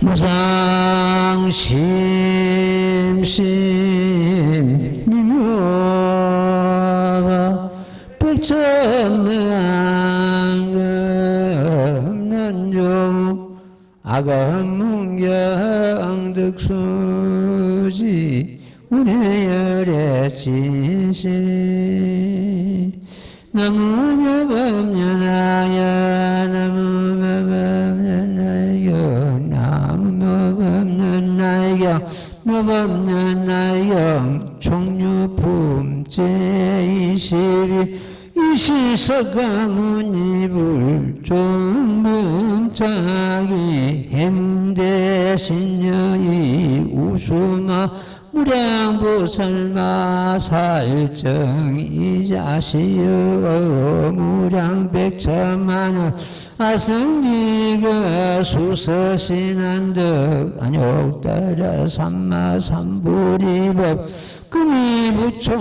무상심심미묘 백천만금난종 아감문경득수지 운해열의 진실 나무묘법련하여 나무묘법련하여 나무묘법련하여 묘법련하여 총류품제 22 이시석가문이불 종문자기 행대신녀이 우수마 무량보살마살정 이자시여 무량백천만원 아승지가 수서신한덕 안욕따라 삼마삼부리법 금이부총여등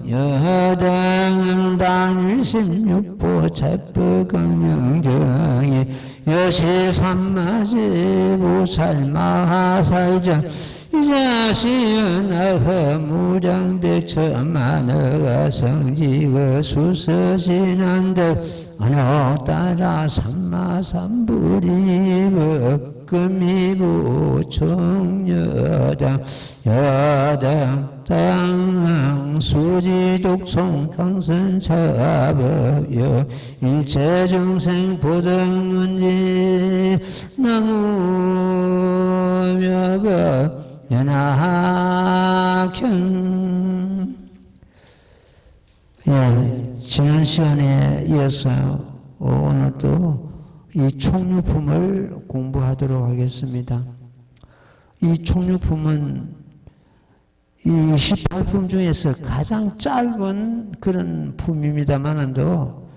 여등 당일십육보 체법강령정이 여시삼마지보살마살정 이자시연하허 무량백천만허 성지거 수서신한덕 안옥따라 삼마삼부리법 금이부총여당 여당 땅 수지독송 강선차법여 일체중생 보등문지 나무묘법 연합형. 예, 지난 시간에 이어서 오늘 또 이 총류품을 공부하도록 하겠습니다. 이 총류품은 이 18품 중에서 가장 짧은 그런 품입니다만도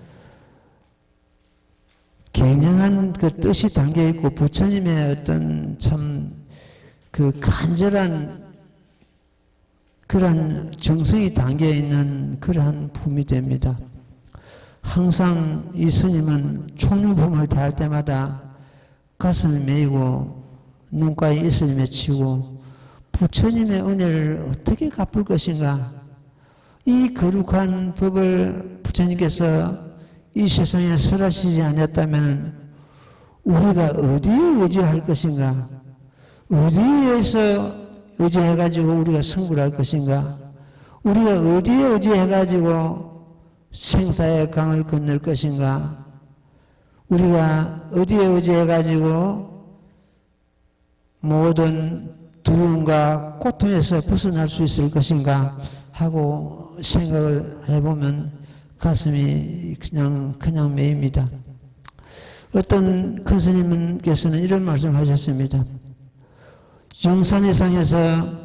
굉장한 그 뜻이 담겨 있고 부처님의 어떤 참 그 간절한 그러한 정성이 담겨 있는 그러한 품이 됩니다. 항상 이 스님은 총류품을 대할 때마다 가슴을 메이고 눈가에 이슬 맺히고 부처님의 은혜를 어떻게 갚을 것인가, 이 거룩한 법을 부처님께서 이 세상에 설하시지 않았다면 우리가 어디에 의지할 것인가, 어디에서 의지해가지고 우리가 승부를 할 것인가, 우리가 어디에 의지해가지고 생사의 강을 건널 것인가, 우리가 어디에 의지해가지고 모든 두려움과 고통에서 벗어날 수 있을 것인가 하고 생각을 해보면 가슴이 그냥 메입니다. 어떤 큰 스님께서는 이런 말씀을 하셨습니다. 영산의상에서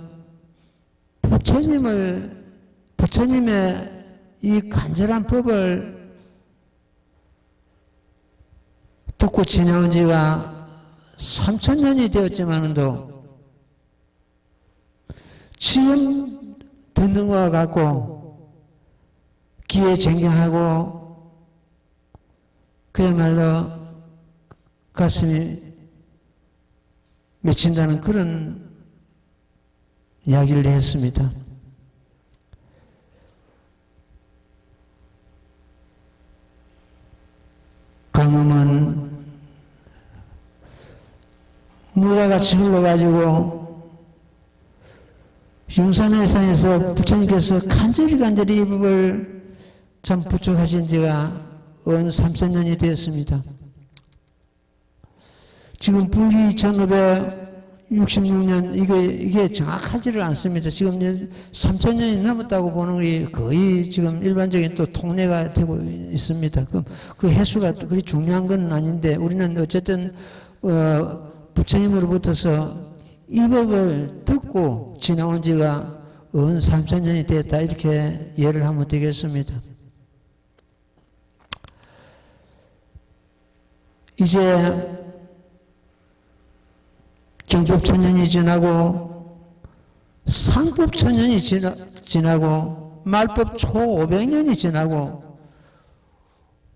부처님의 이 간절한 법을 듣고 지나온 지가 3000년이 되었지만도 지금 듣는 것 같고 귀에 쟁경하고 그야말로 가슴이 맺힌다는 그런 이야기를 했습니다. 강음은 물과같이 흘러가지고 용산회상에서 부처님께서 간절히 이 법을 참 부축하신 지가 은 3000년이 되었습니다. 지금 불기 2566년 이게 정확하지를 않습니다. 지금 3000년이 넘었다고 보는 게 거의 지금 일반적인 또 통례가 되고 있습니다. 그럼 그 횟수가 그리 중요한 건 아닌데 우리는 어쨌든 부처님으로부터서 이 법을 듣고 지나온 지가 은 3000년이 됐다, 이렇게 이해를 하면 되겠습니다. 이제 정법 1000년이 지나고 상법 1000년이 지나고 말법 초 500년이 지나고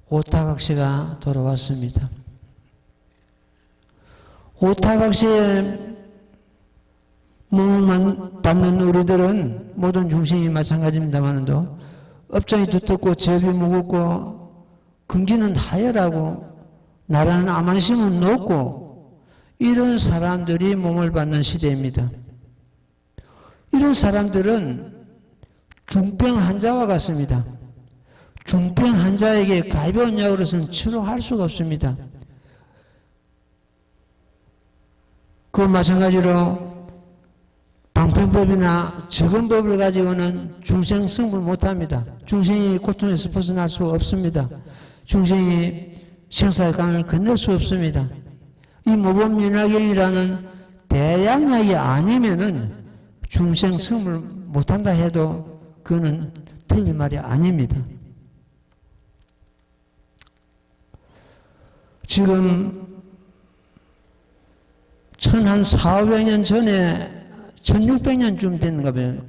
오타각시가 돌아왔습니다. 오타각시에 몸을 받는 우리들은 모든 중생이 마찬가지입니다만도 업장이 두텁고 제비 무겁고 근기는 하열하고 나라는 암만심은 높고 이런 사람들이 몸을 받는 시대입니다. 이런 사람들은 중병 환자와 같습니다. 중병 환자에게 가벼운 약으로서는 치료할 수가 없습니다. 그 마찬가지로 방편법이나 적응법을 가지고는 중생 승부를 못합니다. 중생이 고통에서 벗어날 수 없습니다. 중생이 생사의 강을 건널 수 없습니다. 이 모범연화경이라는 대양약이 아니면은 중생 승부를 못한다 해도 그거는 틀린 말이 아닙니다. 지금 한 400년 전에 1600년쯤 됐는가 봐요.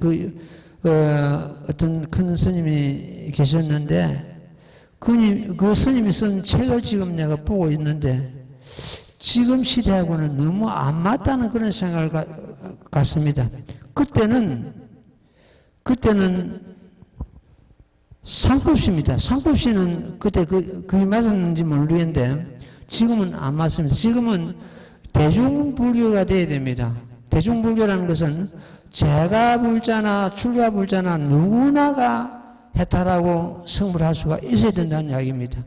어떤 큰 스님이 계셨는데, 그 스님이 쓴 책을 지금 내가 보고 있는데, 지금 시대하고는 너무 안 맞다는 그런 생각을 갖습니다. 그때는 상법시입니다. 상법시는 그때 그게 맞았는지 모르겠는데, 지금은 안 맞습니다. 지금은 대중불교가 돼야 됩니다. 대중불교라는 것은 제가불자나 출가불자나 누구나가 해탈하고 성불할 수가 있어야 된다는 이야기입니다.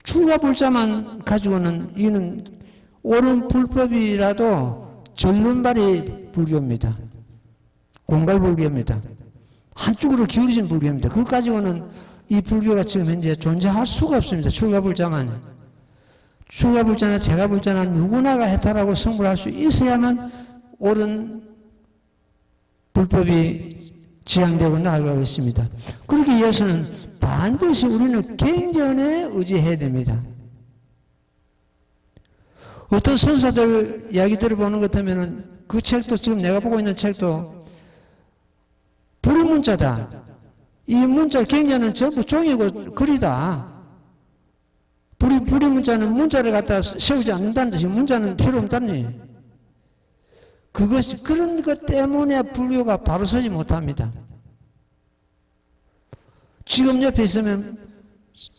출가불자만 가지고는 이는 옳은 불법이라도 전륜발이 불교입니다. 공갈불교입니다. 한쪽으로 기울이진 불교입니다. 그거 가지고는 이 불교가 지금 현재 존재할 수가 없습니다. 출가불자만. 출가불자나 제가불자나 누구나가 해탈하고 성불할 수 있어야만 옳은 불법이 지향되고 나아가고 있습니다. 그러기 위해서는 반드시 우리는 경전에 의지해야 됩니다. 어떤 선사들 이야기 들어보는 것 같으면 그 책도 지금 내가 보고 있는 책도 불문자다. 이 문자 경전은 전부 종이고 글이다. 불이 문자는 문자를 갖다 세우지 않는다는 뜻이 문자는 필요 없다니. 그런 것 때문에 불교가 바로 서지 못합니다. 지금 옆에 있으면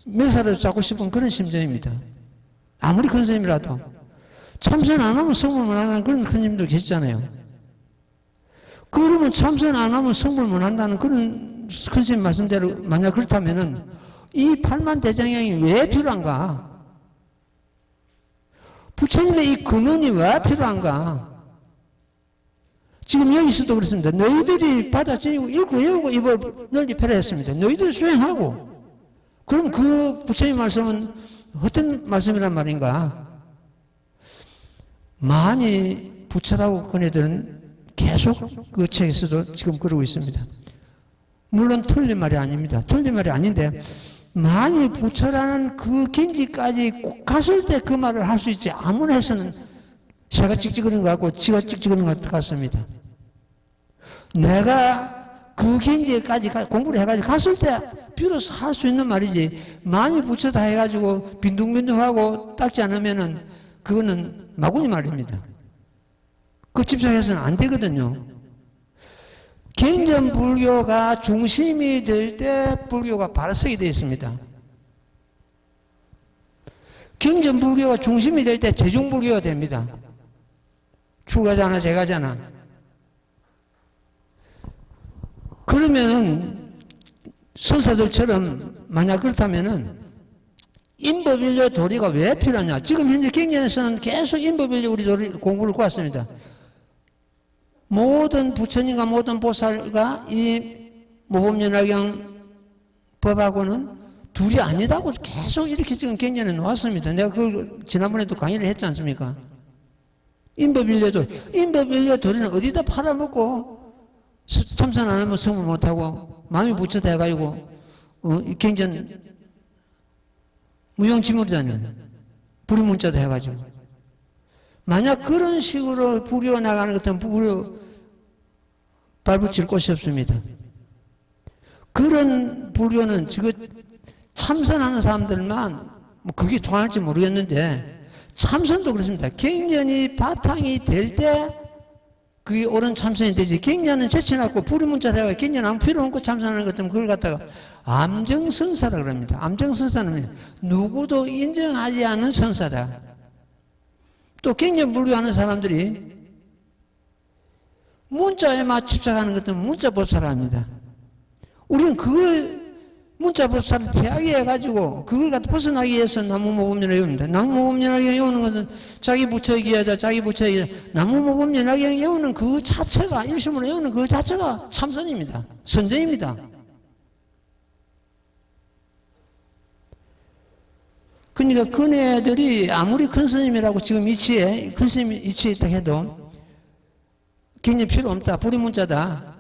멸사라도 잡고 싶은 그런 심정입니다. 아무리 큰 스님이라도. 참선 안 하면 성불 못 한다는 그런 큰 스님도 계시잖아요. 그러면 참선 안 하면 성불 못 한다는 그런 큰 스님 말씀대로 만약 그렇다면은 이 팔만대장경이 왜 필요한가? 부처님의 이 근원이 왜 필요한가? 지금 여기서도 그렇습니다. 너희들이 받아들이고 읽고 외우고 입을 널리 펴라했습니다. 너희들이 수행하고. 그럼 그 부처님 말씀은 어떤 말씀이란 말인가? 많이 부처라고 그네들은 계속 그 책에서도 지금 그러고 있습니다. 물론 틀린 말이 아닙니다. 틀린 말이 아닌데 만일 부처라는 그 경지까지 갔을 때 그 말을 할 수 있지 아무나 해서는 새가 찍찍거리는 것 같고 쥐가 찍찍거리는 것 같습니다. 내가 그 경지까지 공부를 해가지고 갔을 때 비로소 할 수 있는 말이지 만일 부처다 해가지고 빈둥빈둥하고 닦지 않으면은 그거는 마구니 말입니다. 그 집중해서는 안 되거든요. 경전 불교가 중심이 될 때 불교가 바로 서게 되어 있습니다. 경전 불교가 중심이 될 때 제중 불교가 됩니다. 출가자나 제가자나. 그러면은 선사들처럼 만약 그렇다면은 인법인려 도리가 왜 필요하냐? 지금 현재 경전에서는 계속 인법인려 우리 도리 공부를 구했습니다. 모든 부처님과 모든 보살과 이 모범연화경 법하고는 둘이 아니다고 계속 이렇게 지금 경전에 놓았습니다. 내가 그걸 지난번에도 강의를 했지 않습니까? 인법인려 도리는 어디다 팔아먹고 참선 안 하면 성불 못하고 마음이 부처다 해가지고 이 경전 무용지물이잖아요. 불문자도 해가지고. 만약 그런 식으로 불교 나가는 것 같으면 불교 발붙일 곳이 없습니다. 그런 불교는 지금 참선하는 사람들만 뭐 그게 통할지 모르겠는데 참선도 그렇습니다. 경전이 바탕이 될 때 그게 옳은 참선이 되지. 경전은 제쳐놨고 불의문자를 해가 경전 아무 필요 없고 참선하는 것 같으면 그걸 갖다가 암정선사라 그럽니다. 암정선사는 누구도 인정하지 않은 선사다. 또 경전 불교하는 사람들이 문자에만 집착하는 것은 문자법사라 합니다. 우리는 그걸 문자법사를 피하게 해가지고 그걸 갖다 벗어나기 위해서 나무모범연화경 외웁니다. 나무모범연화경 외우는 것은 자기 부처의 기하다, 자기 부처의 기하다. 나무모범연화경 외우는 그 자체가, 일심으로 외우는 그 자체가 참선입니다. 선정입니다. 그러니까 그네들이 아무리 큰 스님이라고 지금 이치에, 큰 스님이 이치에 있다 해도 굉장히 필요 없다. 불의문자다.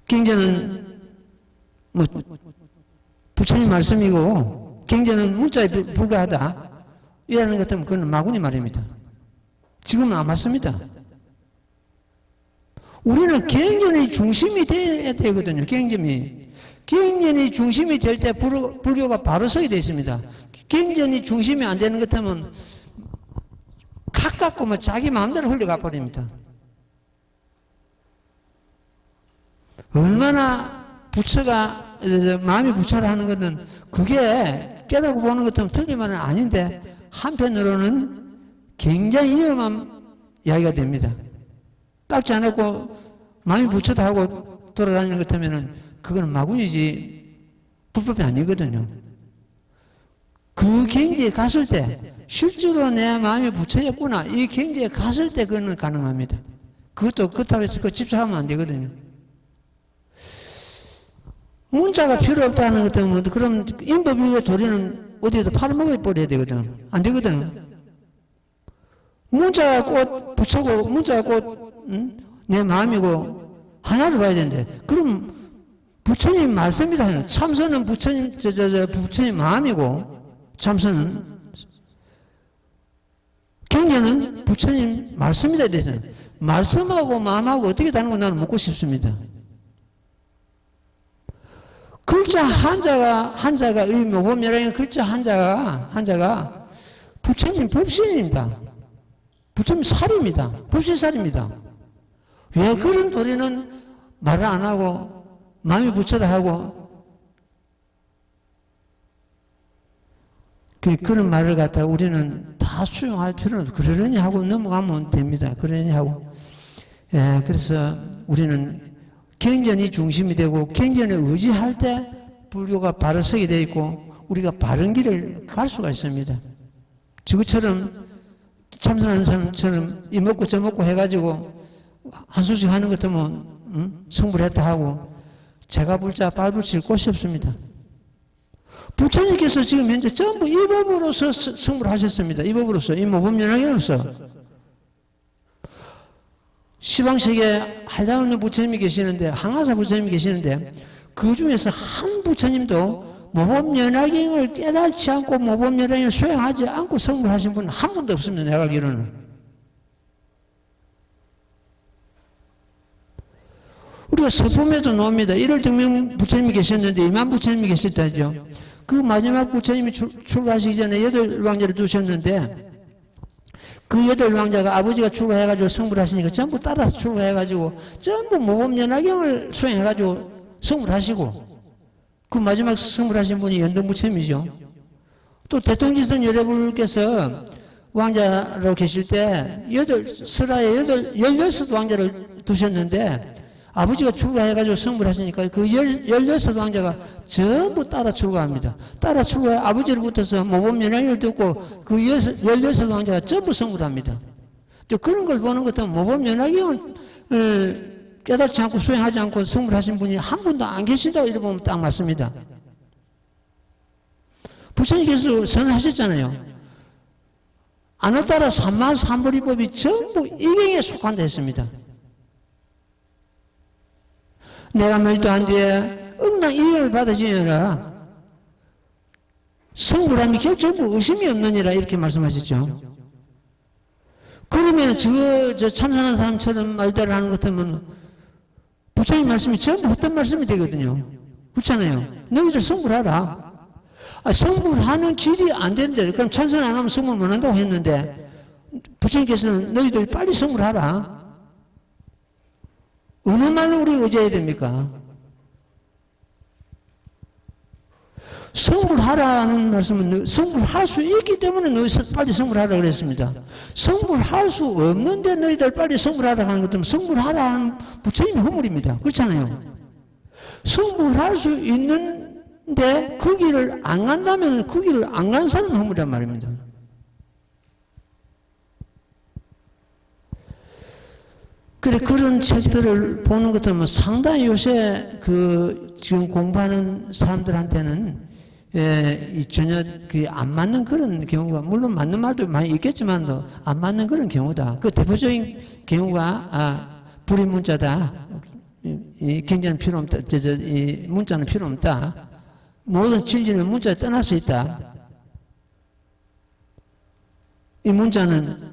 경전은 뭐 부처님 말씀이고 경전은 문자에 불과하다. 이라는 것 같으면 그건 마구니 말입니다. 지금은 안 맞습니다. 우리는 경전이 중심이 돼야 되거든요. 경전이 중심이 될 때 불교가 바로 서게 되어 있습니다. 경전이 중심이 안 되는 것 같으면 가깝고 뭐 자기 마음대로 흘러가 버립니다. 얼마나 부처가 마음이 부처라 하는 것은 그게 깨닫고 보는 것 같으면 틀리만은 아닌데 한편으로는 굉장히 위험한 이야기가 됩니다. 닦지 않았고 마음이 부처다 하고 돌아다니는 것 같으면 그건 마구이지 불법이 아니거든요. 그 경지에 갔을 때 실제로 내 마음이 부처였구나 이 경지에 갔을 때 그거는 가능합니다. 그것도 그렇다고 해서 그 집착하면 안 되거든요. 문자가 필요 없다는 것 때문에 그럼 인법유의 도리는 어디에서 팔아먹어 버려야 되거든. 안 되거든. 문자가 곧 부처고 문자가 곧 내 마음이고 하나를 봐야 되는데 그럼 부처님 말씀이라 참선은 부처님 마음이고 참선은 경전은 부처님 말씀이라 되잖아요. 말씀하고 마음하고 어떻게 다른 건 나는 묻고 싶습니다. 글자 한자가 이 모범열왕의 글자 한자가 부처님 법신입니다. 부처님 살입니다. 법신 살입니다. 왜 그런 도리는 말을 안 하고 마음이 부처다 하고 그런 말을 갖다가 우리는 다 수용할 필요는 없고 그러려니 하고 넘어가면 됩니다. 그러려니 하고 그래서 우리는 경전이 중심이 되고 경전에 의지할 때 불교가 바로 서게 되어 있고 우리가 바른 길을 갈 수가 있습니다. 저것처럼 참선하는 사람처럼 이 먹고 저 먹고 해가지고 한 수씩 하는 것 같으면 성불 했다 하고 제가 불자 발붙일 곳이 없습니다. 부처님께서 지금 현재 전부 이 법으로서 성불하셨습니다. 이 법으로서 이 모범연화경으로서 시방식에 한량없는 부처님이 계시는데 항아사 부처님이 계시는데 그 중에서 한 부처님도 모범연화경을 깨닫지 않고 모범연화경을 수행하지 않고 성불하신 분은 한 분도 없습니다. 내가 알기로는. 우리가 서품에도 나옵니다. 1월 등명 부처님이 계셨는데 2만 부처님이 계셨다죠. 그 마지막 부처님이 출가하시기 전에 8왕자를 두셨는데 그 8왕자가 아버지가 출가해가지고 성불하시니까 전부 따라서 출가해가지고 전부 모범연화경을 수행해가지고 성불하시고 그 마지막 성불하신 분이 연등부처님이죠. 또 대통지선 여러분께서 왕자로 계실 때 설하에 16왕자를 두셨는데 아버지가 출가해가지고 성불하시니까 그 16왕자가 전부 따라 출가합니다. 따라 출가해 아버지를 붙어서 모범연화경을 듣고 그 16왕자가 전부 성불합니다. 또 그런 걸 보는 것 같으면 모범연화경을 깨닫지 않고 수행하지 않고 성불하신 분이 한 분도 안 계신다고 이래 보면 딱 맞습니다. 부처님께서 선언하셨잖아요. 아나따라 삼만삼불이법이 전부 이경에 속한다 했습니다. 내가 말도 안 돼. 응당 이경을 받아지느라 성불함이 결정부 의심이 없느니라 이렇게 말씀하셨죠. 그러면 저 참선한 사람처럼 말대로 하는 것 같으면 부처님 말씀이 전부 어떤 말씀이 되거든요. 그렇잖아요. 너희들 성불하라. 성불하는 길이 안 된대. 그럼 찬송 안 하면 성불 못 한다고 했는데 부처님께서는 너희들 빨리 성불하라. 어느 말로 우리가 의지해야 됩니까? 성불하라는 말씀은 성불할 수 있기 때문에 너희 빨리 성불하라 그랬습니다. 성불할 수 없는데 너희들 빨리 성불하라 하는 것들은 성불하라는 부처님의 허물입니다. 그렇잖아요. 성불할 수 있는데 그 길을 안 간다면 그 길을 안 간 사람은 허물이란 말입니다. 그래, 그런 책들을 보는 것들은 상당히 요새 지금 공부하는 사람들한테는 전혀 안 맞는 그런 경우가, 물론 맞는 말도 많이 있겠지만도 안 맞는 그런 경우다. 그 대표적인 경우가, 불임 문자다. 경제는 필요 없다. 이 문자는 필요 없다. 모든 진리는 문자에 떠날 수 있다. 이 문자는,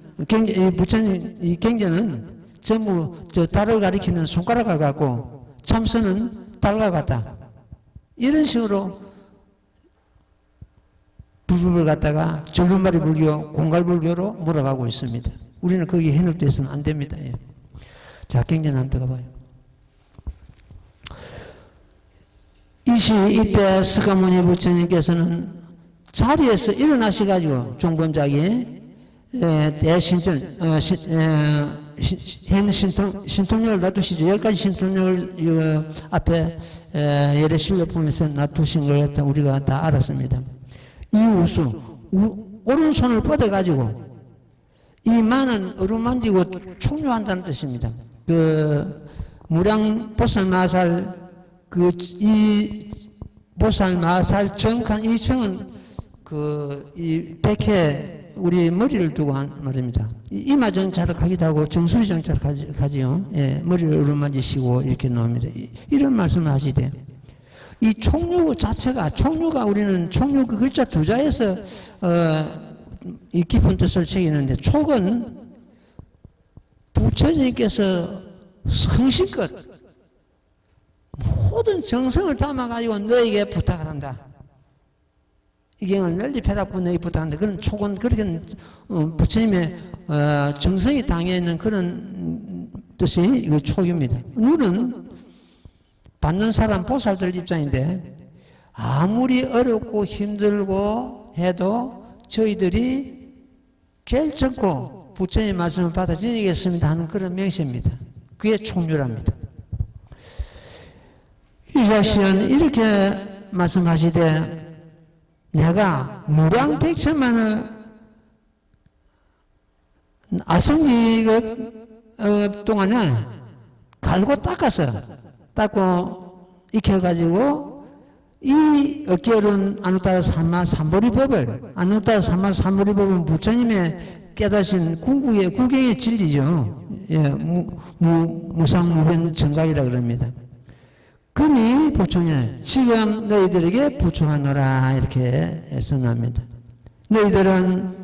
이 경제는 전부 달을 가리키는 손가락을 갖고 참선은 달과 같다. 이런 식으로 불법을 갖다가 절름발이 불교, 공갈불교로 몰아가고 있습니다. 우리는 거기에 현혹돼서는 안 됩니다. 예. 자, 경전 한번 들어봐요. 이때 스가모니 부처님께서는 자리에서 일어나셔가지고 종범자기 대신전 신통력을 놔두시죠. 10가지 신통력을 앞에 예례실로 보면서 놔두신 걸 우리가 다 알았습니다. 이우수, 오른손을 뻗어가지고 이 만은 어루만지고 총류한다는 뜻입니다. 무량보살마살, 이 보살마살 정한 이 정은 이 백회 우리 머리를 두고 한 말입니다. 이마 정찰을 하기도 하고 정수리 정찰을 하지요. 예, 머리를 어루만지시고 이렇게 놓습니다. 이런 말씀을 하시대. 이 총류 자체가, 우리는 총류 그 글자 두 자에서 이 깊은 뜻을 새기는데, 촉은 부처님께서 성실껏 모든 정성을 담아가지고 너에게 부탁을 한다. 이 경을 널리 펴라고 너에게 부탁한다. 그런 촉은 그렇게 부처님의 정성이 당해있는 그런 뜻이 이거 촉입니다. 눈은 받는 사람 보살들 입장인데, 아무리 어렵고 힘들고 해도 저희들이 결정코 부처님의 말씀을 받아들이겠습니다 하는 그런 명시입니다. 그게 총류랍니다. 이자시은 이렇게 말씀하시되, 내가 무량백천만을 아성기급 동안에 갈고 닦고 익혀가지고 이 어깨어른 아누타라 삼마 삼보리법을, 아누타라 삼마 삼보리법은 부처님의 깨닫신 궁극의 구경의 진리죠. 예, 무상무변 정각이라 그럽니다. 금이 보충해 지금 너희들에게 부충하노라 이렇게 선언합니다. 너희들은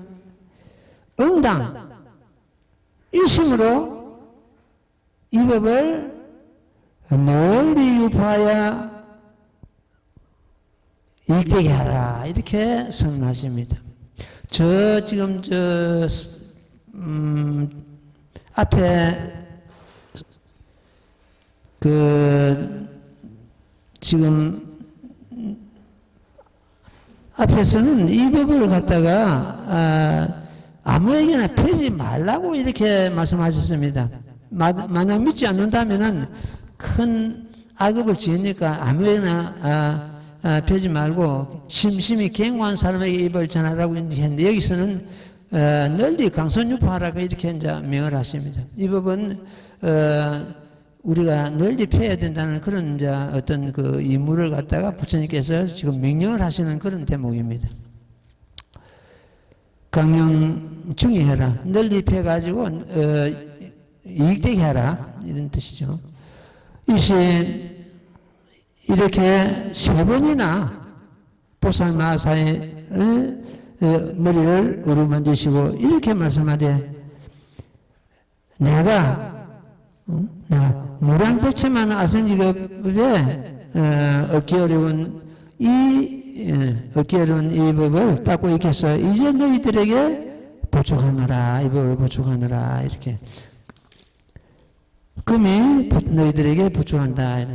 응당 일심으로 이 법을 널리 유포하여 이익되게 하라 이렇게 선언하십니다. 지금 앞에 지금 앞에서는 이 법을 갖다가 아무에게나 펴지 말라고 이렇게 말씀하셨습니다. 만약 믿지 않는다면은 큰 악업을 지으니까 아무에게나 펴지 말고 심심히 경고한 사람에게 이 법을 전하라고 했는데, 여기서는 널리 강선유포하라고 이렇게 이제 명을 하십니다. 이 법은 우리가 널리 펴야 된다는 그런 이제 어떤 그 임무를 갖다가 부처님께서 지금 명령을 하시는 그런 대목입니다. 강령 중의해라. 널리 펴가지고 이익되게 하라 이런 뜻이죠. 이시 이렇게 세 번이나 보살마사의 머리를 어루만지시고 이렇게 말씀하되, 내가 무량백천만 아성지급에 얻기 어려운 이 어깨로는 이 법을 닦고 이렇게 해서 이제 너희들에게 보충하노라. 이 법을 보충하노라. 이렇게. 금이 너희들에게 보충한다.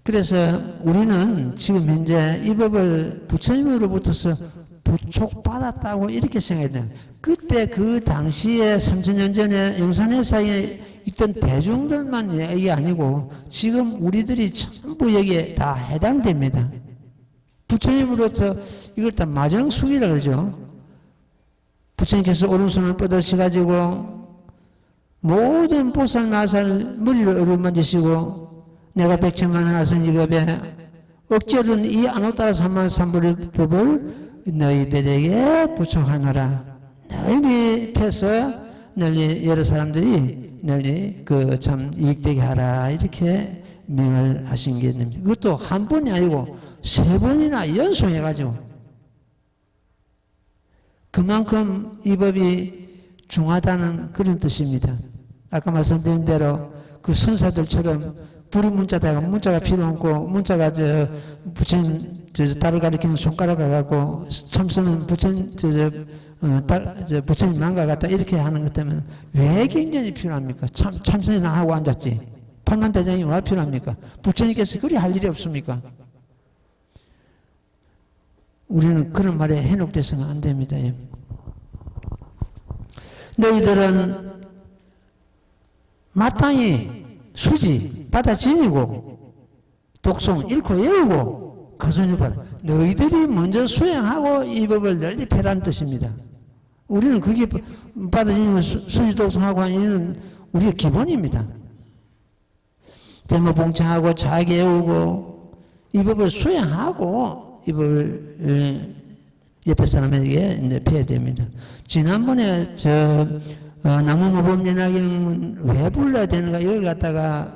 그래서 우리는 지금 현재 이 법을 부처님으로부터서 부촉받았다고 이렇게 생각해야 돼요. 그때 그 당시에 3000년 전에 영산회사에 있던 대중들만 얘기 아니고 지금 우리들이 전부 여기에 다 해당됩니다. 부처님으로부터 이걸 다 마정숙이라 그러죠. 부처님께서 오른손을 뻗으셔가지고 모든 보살 나살 머리를 어루만지시고 내가 백천만을 하선 이겁에 억지로는 이 안옥따라 삼만삼불의 법을 너희들에게 부촉하노라. 널리 펴서 널리 여러 사람들이 널리 그 참 이익되게 하라. 이렇게 명을 하신 게 됩니다. 그것도 한 번이 아니고 세 번이나 연속해가지고 그만큼 이 법이 중하다는 그런 뜻입니다. 아까 말씀드린 대로 그 선사들처럼 불이 문자다가 문자가 필요 없고 문자가 부처님 달을 가리키는 손가락을 갖고 참선은 부처님 부처님 망가 같다 이렇게 하는 것 때문에 왜 경전이 필요합니까? 참선이나 하고 앉았지. 팔만대장이 왜 필요합니까? 부처님께서 그리 할 일이 없습니까? 우리는 그런 말에 현혹돼서는 안 됩니다. 너희들은 마땅히 수지 받아지니고 독송 읽고 외우고 거선유발 너희들이 먼저 수행하고 이 법을 널리 펴라는 뜻입니다. 우리는 그게 받아지니고 수지 독송하고 하는 일은 우리의 기본입니다. 대모봉창하고 자기 외우고 이 법을 수행하고 이 법을 옆에 사람에게 이제 펴야 됩니다. 지난번에 나무모범연화경은 왜 불러야 되는가 이걸 갖다가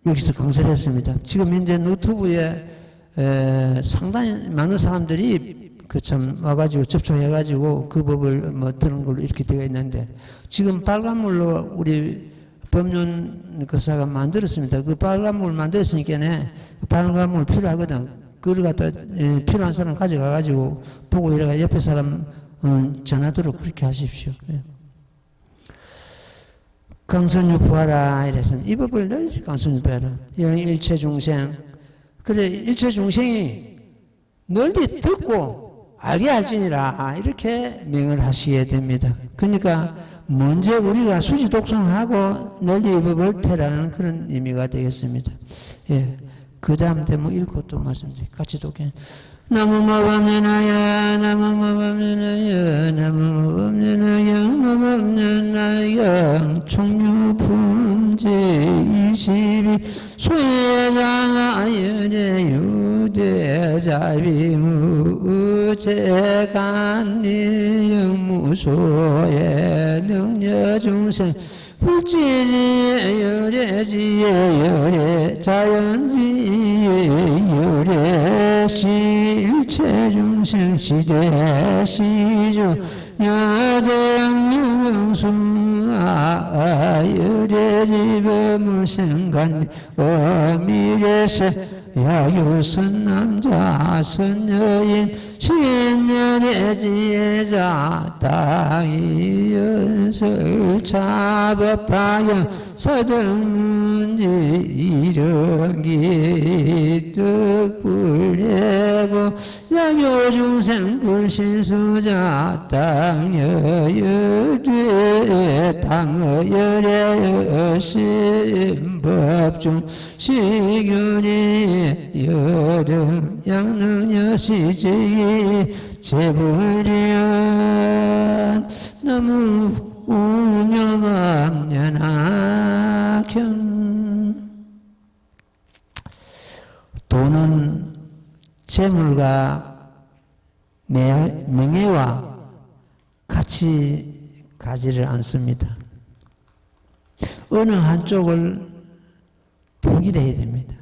여기서 강설을 했습니다. 지금 현재 유튜브에 상당히 많은 사람들이 참 와가지고 접촉해가지고 그 법을 뭐 들은 걸로 이렇게 되어 있는데 지금 빨간물로 우리 법륜 거사가 만들었습니다. 그 빨간물 만들었으니까 빨간물 필요하거든. 그걸 갖다 필요한 사람 가져가가지고 보고 이래가 옆에 사람 전하도록 그렇게 하십시오. 강선유포하라 이랬습니다. 이 법을 늘 강선유포하라. 일체 중생. 그래 일체 중생이 널리 듣고 알게 할지니라 이렇게 명을 하시게 됩니다. 그러니까 먼저 우리가 수지 독송하고 널리 이 법을 펴라는 그런 의미가 되겠습니다. 예. 그 다음 대목 읽고 또 말씀드릴게요. 같이 독해. 나무모범연하여 나무모범연하여 나무모범연하여 모범연하여 총유품제 22 소예장하여내 유대자비무제간리 영무소에 능여중생 불지지에 열애지에 열애 자연지에 열애 실체중생 시대 시주 야대영영숭아 열애지법물생간 어미래세 야유선 남자 선여인 신년의 지혜자 땅이 연설 차법파영 서정문지 이런기 뜻불례고 야유중생 불신수자 땅여열에 땅여열에 여신법중 시균이 여름 양능여 시지 제불리언 너무 운영암연학현 돈은 재물과 명예와 같이 가지를 않습니다. 어느 한쪽을 포기를 해야 됩니다.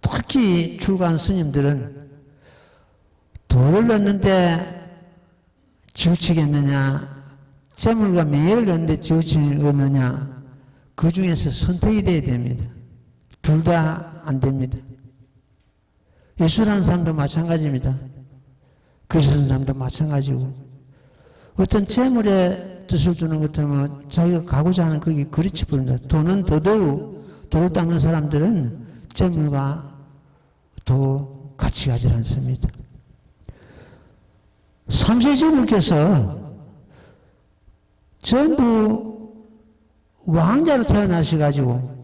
특히 출가한 스님들은 돈을 넣는데 지우치겠느냐, 재물과 명예를 넣는데 지우치겠느냐, 그 중에서 선택이 돼야 됩니다. 둘 다 안 됩니다. 예수라는 사람도 마찬가지입니다. 그리스도라는 사람도 마찬가지고, 어떤 재물에 뜻을 두는 것 같으면 자기가 가고자 하는 거기 그리치 버린다. 돈은 더더욱 돈을 닦는 사람들은 재물과 더 같이 가지 않습니다. 삼세제물께서 전부 왕자로 태어나셔가지고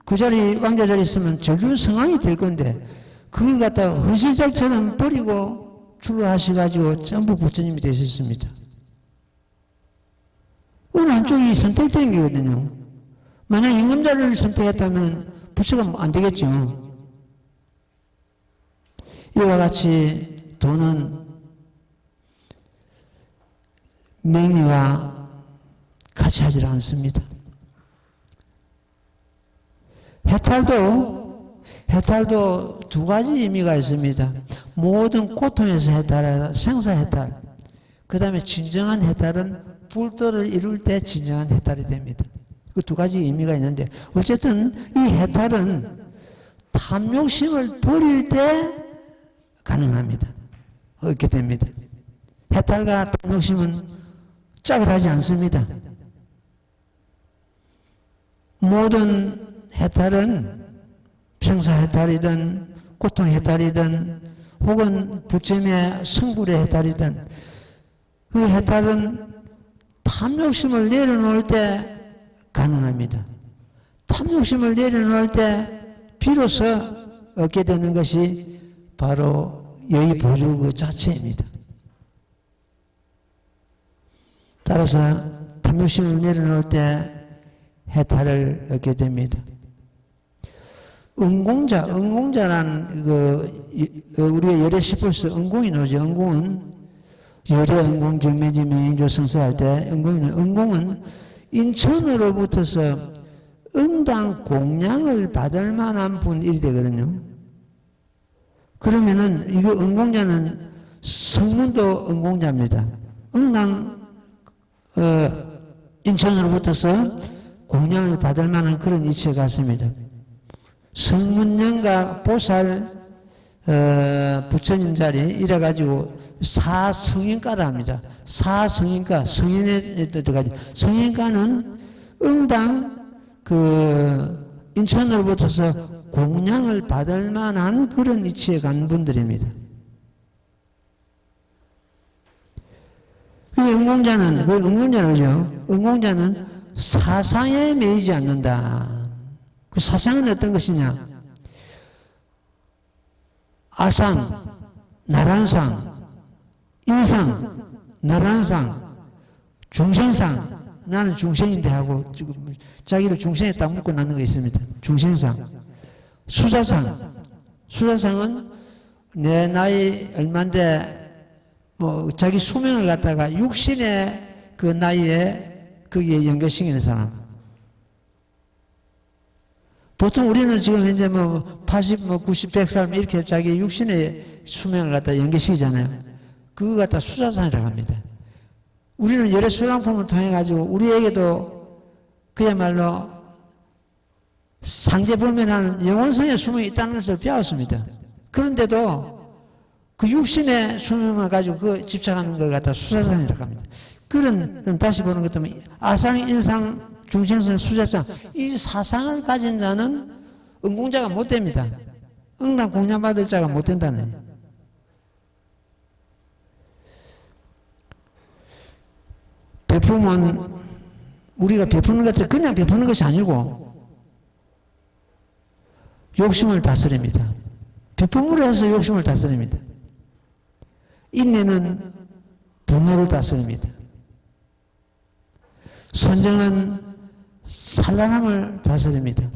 그 자리 왕자 자리에 있으면 전류성왕이 될 건데 그걸 갖다가 허시절처럼 버리고 출가하셔가지고 전부 부처님이 되셨습니다. 어느 한쪽이 선택된 거거든요. 만약 임금자를 선택했다면 부처가 안 되겠죠. 이와 같이 돈은 명리와 같이 하지 않습니다. 해탈도 두 가지 의미가 있습니다. 모든 고통에서 해탈, 생사해탈. 그 다음에 진정한 해탈은 불도를 이룰 때 진정한 해탈이 됩니다. 그 두 가지 의미가 있는데 어쨌든 이 해탈은 탐욕심을 버릴 때 가능합니다. 얻게 됩니다. 해탈과 탐욕심은 짜글하지 않습니다. 모든 해탈은 생사해탈이든 고통해탈이든 혹은 부처의 성불의 해탈이든 그 해탈은 탐욕심을 내려놓을 때 가능합니다. 탐욕심을 내려놓을 때 비로소 얻게 되는 것이 바로 여의 보조 그 자체입니다. 따라서 탐욕심을 내려놓을 때 해탈을 얻게 됩니다. 은공자란 우리가 열애 10벌써 은공이 나오죠. 은공은 열애, 은공, 정매지, 명인조, 성사할 때 은공은 인천으로부터서 응당 공양을 받을 만한 분이 되거든요. 그러면은 이거 은공자는 성문도 은공자입니다. 응당 인천으로부터서 공양을 받을 만한 그런 이치에 갔습니다. 성문영가 보살 부처님 자리 이래가지고 사성인가를 합니다. 사성인가, 성인에 들어가죠. 성인가는 응당 인천으로부터서 공양을 받을 만한 그런 이치에 간 분들입니다. 은공자는 사상에 매이지 않는다. 그 사상은 어떤 것이냐? 아상, 나란상, 인상, 나란상, 중생상. 나는 중생인데 하고 지금 자기를 중생에 딱 묶고 낳는 거 있습니다. 중생상. 수자상은 내 나이 얼마인데 자기 수명을 갖다가 육신의 그 나이에 거기에 연결시키는 사람. 보통 우리는 지금 현재 80, 90, 100살 이렇게 자기 육신의 수명을 갖다 연결시키잖아요. 그거 갖다 수자상이라고 합니다. 우리는 열애 수양품을 통해가지고 우리에게도 그야말로 상제불면하는 영원성의 수명이 있다는 것을 배웠습니다. 그런데도 그 육신의 수명을 가지고 그 집착하는 걸 갖다 수자상이라고 합니다. 그럼 다시 보는 것 때문에 아상, 인상, 중생상, 수자상 이 사상을 가진 자는 은공자가 못 됩니다. 응당 공양받을 자가 못 된다는 거예요. 베품은 우리가 베푸는 것을 그냥 베푸는 것이 아니고 욕심을 다스립니다. 베품으로 해서 욕심을 다스립니다. 인내는 분노를 다스립니다. 선정은 산란함을 다스립니다.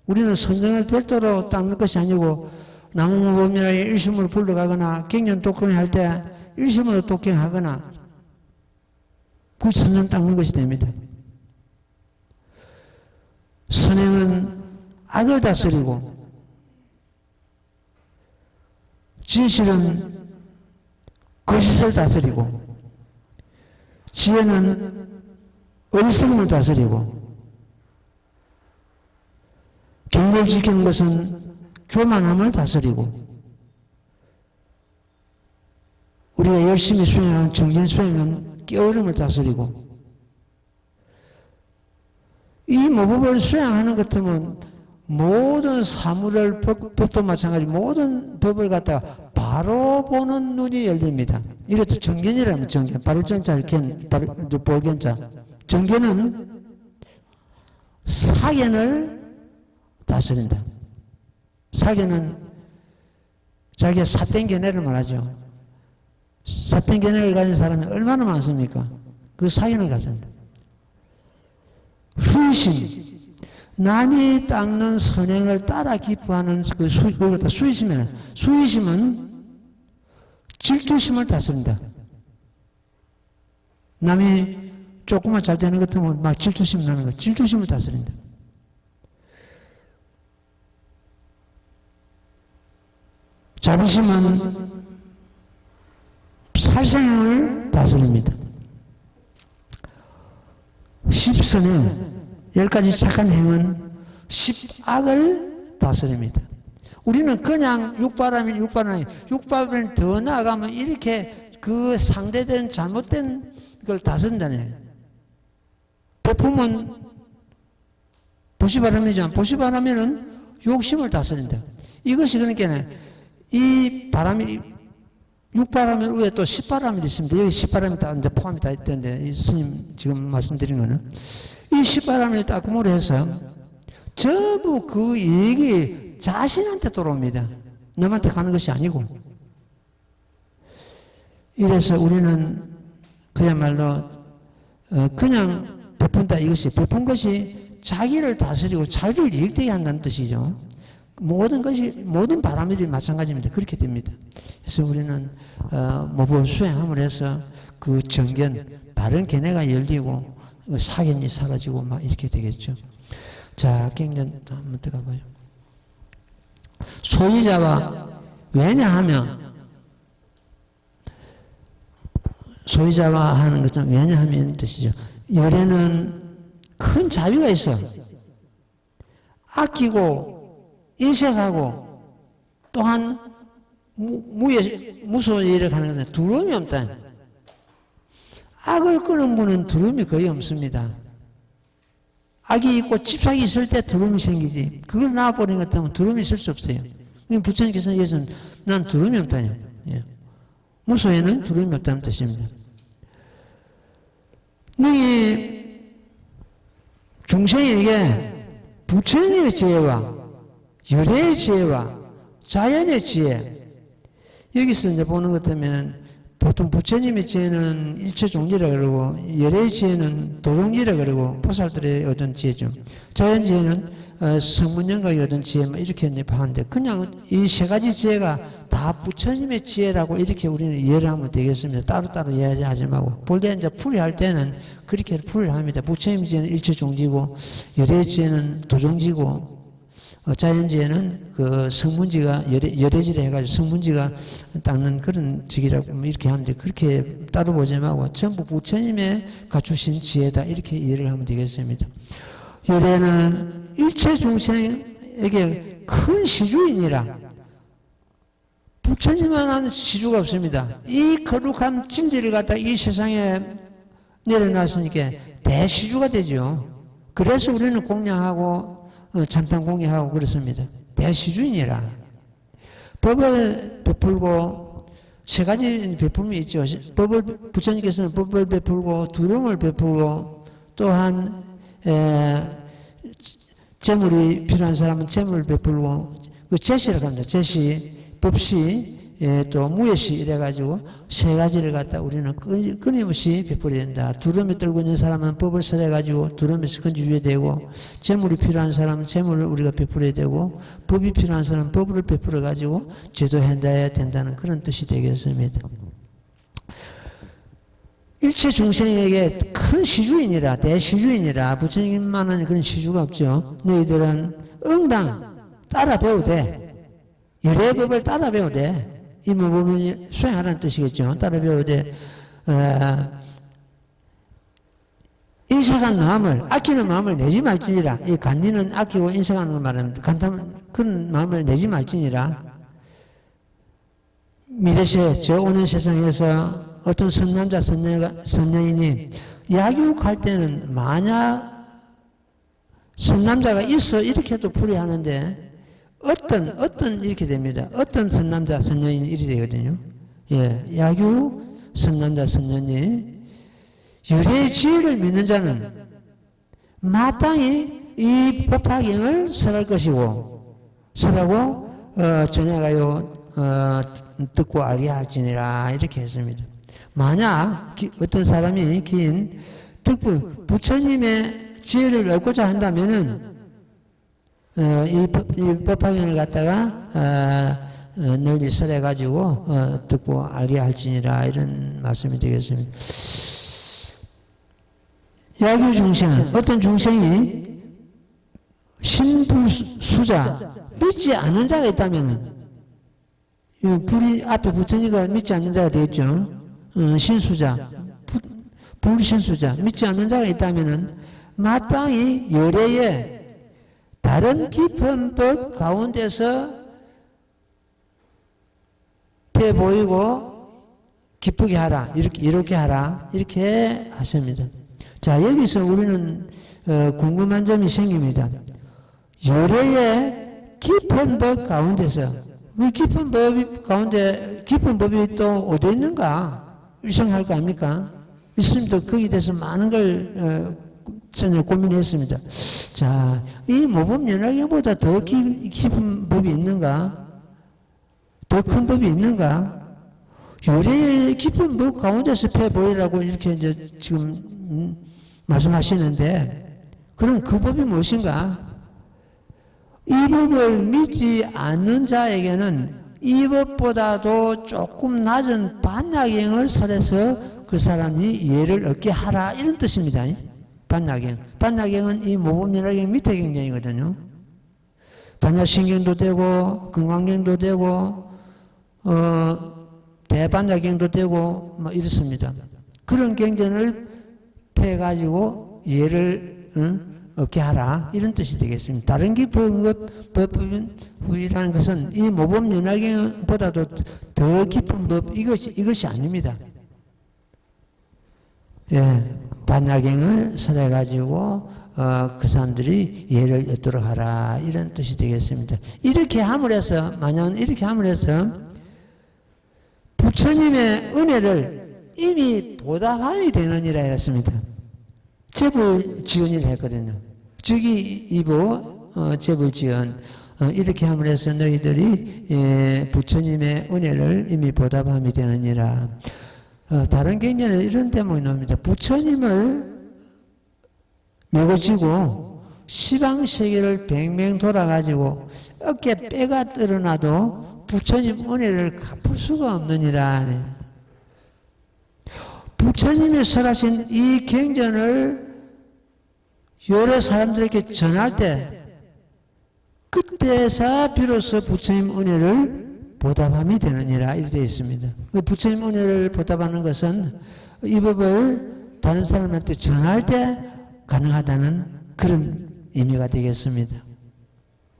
우리는 선정을 별도로 닦는 것이 아니고 나무범이나 일심으로 불러가거나 경련 독경할 때 일심으로 독경하거나 그 선정 닦는 것이 됩니다. 선행은 악을 다스리고 진실은 거짓을 다스리고 지혜는 어리석음을 다스리고 경계를 지키는 것은 교만함을 다스리고 우리가 열심히 수행하는 정진 수행은 게으름을 다스리고 이 모법을 수행하는 것 같으면 모든 사물을 법도 마찬가지 모든 법을 갖다가 바로 보는 눈이 열립니다. 이것도 정견이라면 정견. 바를정자 볼견자. 정견은 사견을 다스린다. 사견은 자기가 삿된 견해를 말하죠. 삿된 견해를 가진 사람이 얼마나 많습니까? 그 사견을 가진다. 수의심. 남이 닦는 선행을 따라 기뻐하는 그걸 다 수의심이에요. 수의심은 질투심을 다스린다. 남이 조금만 잘 되는 것 같으면 막 질투심 나는 거. 질투심을 다스린다. 자비심은 살생을 다스립니다. 십선행 10가지 착한 행은 10악을 다스립니다. 우리는 그냥 육바람이 더 나아가면 이렇게 그 상대된 잘못된 걸 다스린다네. 베품은 보시바람이지만 보시바람에는 욕심을 다스린다. 이것이 그러니까 이 바람이 육바람 위에 또 십바람이 있습니다. 여기 십바람이 다 이제 포함이 다 있던데 이 스님 지금 말씀드린 거는 이 십바람을 따끔으로 해서 전부 그 얘기 자신한테 돌아옵니다. 남한테 가는 것이 아니고. 이래서 우리는 그야말로 그냥 베푼다 이것이 베푼 것이 자기를 다스리고 자기를 이익되게 한다는 뜻이죠. 모든 것이 모든 바람들이 마찬가지입니다. 그렇게 됩니다. 그래서 우리는 모범 수행함을 해서 그 정견 바른 견해가 열리고 사견이 사라지고 막 이렇게 되겠죠. 자, 경전 한번 들어가 봐요. 소유자와 왜냐하면 소유자와 하는 것은 왜냐하면 뜻이죠. 열에는 큰 자비가 있어. 아끼고 인색하고 또한 무소일을 하는 것은 두려움이 없다. 악을 끄는 분은 두려움이 거의 없습니다. 악이 있고 집착이 있을 때 두려움이 생기지. 그걸 놔버리는 것 같으면 두려움이 있을 수 없어요. 부처님께서는 여기서는 난 두려움이 없다. 예. 무소에는 두려움이 없다는 뜻입니다. 너희 중생에게 부처님의 지혜와 열애의 지혜와 자연의 지혜 여기서 이제 보는 것 같으면 보통 부처님의 지혜는 일체종지라 그러고 열애의 지혜는 도종지라 그러고 보살들의 얻은 지혜죠. 자연 지혜는 성문연각이 얻은 지혜 이렇게 이제 하는데 그냥 이 세 가지 지혜가 다 부처님의 지혜라고 이렇게 우리는 이해를 하면 되겠습니다. 따로따로 이해하지 말고 볼 때 이제 풀이할 때는 그렇게 풀이를 합니다. 부처님의 지혜는 일체종지고 열애의 지혜는 도종지고 자연지혜는 그 성문지가 열애지를 해가지고 성문지가 닦는 그런 직이라고 이렇게 하는데 그렇게 따로 보지 말고 전부 부처님의 갖추신 지혜다 이렇게 이해를 하면 되겠습니다. 열애는 일체 중생에게 큰 시주이니라. 부처님만한 시주가 없습니다. 이 거룩한 진리를 갖다 이 세상에 내려놨으니까 대시주가 되죠. 그래서 우리는 공양하고 찬탄 공양하고 그렇습니다. 대시주이니라. 법을 베풀고 세 가지 베품이 있죠. 부처님께서는 법을 베풀고 두름을 베풀고 또한 재물이 필요한 사람은 재물을 베풀고 그 제시라고 합니다. 제시, 법시, 또 무예시 이래가지고 세 가지를 갖다 우리는 끊임없이 베풀어야 된다. 두름에 떨고 있는 사람은 법을 설해가지고 두름에서 건지줘야 되고 재물이 필요한 사람은 재물을 우리가 베풀어야 되고 법이 필요한 사람은 법을 베풀어가지고 제도해야 된다는 그런 뜻이 되겠습니다. 일체 중생에게 큰 시주이니라 대시주이니라. 부처님만한 그런 시주가 없죠. 너희들은 응당 따라 배우되 열애법을 따라 배우되 이 모범이 수행하라는 뜻이겠죠. 따라 배우되 인색한 마음을, 아끼는 마음을 내지 말지니라. 이 간디는 아끼고 인색하는 걸 말합니다. 간탐은 그런 마음을 내지 말지니라. 미래세 저 오는 세상에서 어떤 선남자 선녀인이 약육할 때는 만약 선남자가 있어 이렇게도 풀이하는데 어떤 이렇게 됩니다. 어떤 선남자 선녀인이 이렇게 되거든요. 예, 약육 선남자 선녀니 유래의 지혜를 믿는 자는 마땅히 이 법화경을 설할 것이고 설하고 전해가요 듣고 알게 할지니라 이렇게 했습니다. 만약 어떤 사람이 긴 특부 부처님의 지혜를 얻고자 한다면은 이 법화경을 갖다가 널리 설해가지고 듣고 알게 할지니라 이런 말씀이 되겠습니다. 야규 중생, 어떤 중생이 신불수자, 믿지 않는 자가 있다면, 불이 앞에 부처니까 믿지 않는 자가 되겠죠. 신수자, 불신수자, 믿지 않는 자가 있다면, 마땅히 열애에 다른 깊은 법 가운데서 배 보이고 기쁘게 하라, 이렇게 하라, 이렇게 하십니다. 자, 여기서 우리는 궁금한 점이 생깁니다. 열애의 깊은 법 가운데서 그 깊은 법 가운데 깊은 법이 또 어디 있는가 의심할 거 아닙니까? 있습니다. 거기에 대해서 많은 걸 전혀 고민했습니다. 자, 이 모범연화경보다 더 깊은 법이 있는가? 더 큰 법이 있는가? 열애의 깊은 법 가운데서 펴 보이라고 이렇게 이제 지금 말씀하시는데, 그럼 그 법이 무엇인가? 이 법을 믿지 않는 자에게는 이 법보다도 조금 낮은 반야경을 설해서 그 사람이 예를 얻게 하라 이런 뜻입니다. 반야경. 반야경은 이 모범연화경 밑에 경전이거든요. 반야신경도 되고 금강경도 되고 대반야경도 되고 뭐 이렇습니다. 그런 경전을 해가지고 예를 얻게 하라 이런 뜻이 되겠습니다. 다른 깊은 법이라는 것은 이 모범연화경보다도 더 깊은 법 이것이 아닙니다. 예, 반야경을 설해가지고 그 사람들이 예를 얻도록 하라 이런 뜻이 되겠습니다. 이렇게 함으로써 만약 이렇게 함으로써 부처님의 은혜를 이미 보답함이 되느니라 했습니다. 재불지언이라 했거든요. 즉이 이보 재불지언 이렇게 함으로써 너희들이 부처님의 은혜를 이미 보답함이 되느니라. 다른 경전에 이런 대목이 나옵니다. 부처님을 메고 지고 시방세계를 뱅뱅 돌아가지고 어깨 뼈가 떨어나도 부처님 은혜를 갚을 수가 없느니라. 부처님이 설하신 이 경전을 여러 사람들에게 전할 때 그때서 비로소 부처님 은혜를 보답함이 되느니라 이렇게 되어 있습니다. 부처님 은혜를 보답하는 것은 이 법을 다른 사람한테 전할 때 가능하다는 그런 의미가 되겠습니다.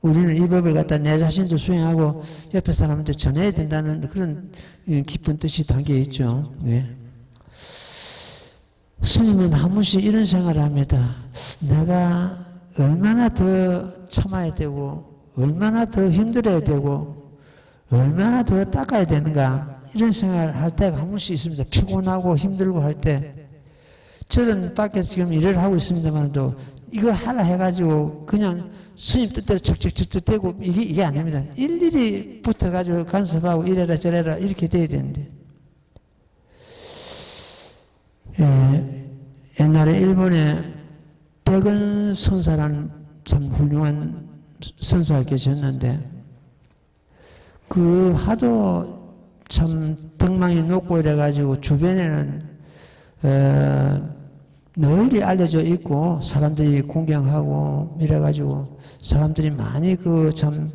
우리는 이 법을 갖다 내 자신도 수행하고 옆에 사람한테 전해야 된다는 그런 깊은 뜻이 담겨 있죠. 네. 스님은 한 번씩 이런 생각을 합니다. 내가 얼마나 더 참아야 되고 얼마나 더 힘들어야 되고 얼마나 더 닦아야 되는가 이런 생각을 할 때가 한 번씩 있습니다. 피곤하고 힘들고 할 때 저는 밖에서 지금 일을 하고 있습니다만도 이거 하라 해가지고 그냥 스님 뜻대로 척척척척 되고 이게 아닙니다. 일일이 붙어가지고 간섭하고 이래라 저래라 이렇게 돼야 되는데 옛날에 일본에 백은 선사라는 참 훌륭한 선사가 계셨는데 그 하도 참 덕망이 높고 이래가지고 주변에는 널리 알려져 있고 사람들이 공경하고 이래가지고 사람들이 많이 그 참